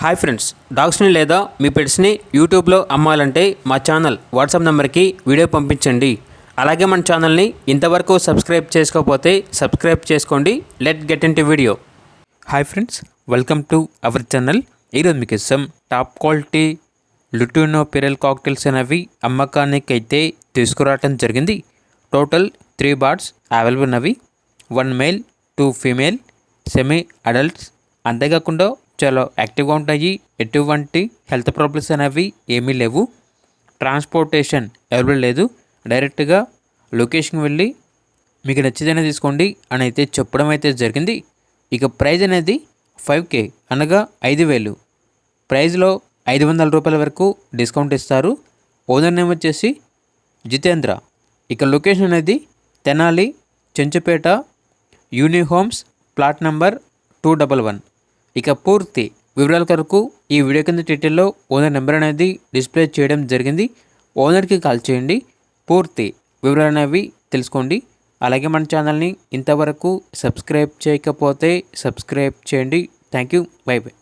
Hi friends, డాగ్స్ని లేదా మీ పెట్స్ని యూట్యూబ్లో అమ్మాలంటే మా ఛానల్ వాట్సాప్ నెంబర్కి వీడియో పంపించండి. అలాగే మన ఛానల్ని ఇంతవరకు సబ్స్క్రైబ్ చేసుకోకపోతే సబ్స్క్రైబ్ చేసుకోండి. Let get in to video. Hi friends, welcome to our channel. ఈరోజు మీకు ఇస్తాం top quality lutino pearl cocktails అనేవి అమ్మకానికి అయితే తీసుకురావడం జరిగింది. టోటల్ 3 బర్డ్స్ అవైలబుల్ ఉన్నవి. 1 మేల్ 2 ఫీమేల్ సెమీ అడల్ట్స్. అంతేకాకుండా చాలా యాక్టివ్గా ఉంటాయి. ఎటువంటి హెల్త్ ప్రాబ్లమ్స్ అనేవి ఏమీ లేవు. ట్రాన్స్పోర్టేషన్ అవైలబుల్ లేదు. డైరెక్ట్గా లొకేషన్కి వెళ్ళి మీకు నచ్చితేనే తీసుకోండి అని అయితే చెప్పడం అయితే జరిగింది. ఇక ప్రైజ్ అనేది 5K అనగా 5,000. ప్రైజ్లో 500 రూపాయల వరకు డిస్కౌంట్ ఇస్తారు. ఓనర్ నేమ్ వచ్చేసి జితేంద్ర. ఇక లొకేషన్ అనేది తెనాలి, చెంచుపేట, యూనిహోమ్స్, ప్లాట్ నెంబర్ 211. ఇక పూర్తి వివరాల కొరకు ఈ వీడియో కింద టైటిల్లో ఓనర్ నెంబర్ అనేది డిస్ప్లే చేయడం జరిగింది. ఓనర్కి కాల్ చేయండి, పూర్తి వివరాలు అనేవి తెలుసుకోండి. అలాగే మన ఛానల్ని ఇంతవరకు సబ్స్క్రైబ్ చేయకపోతే సబ్స్క్రైబ్ చేయండి. Thank you. By by.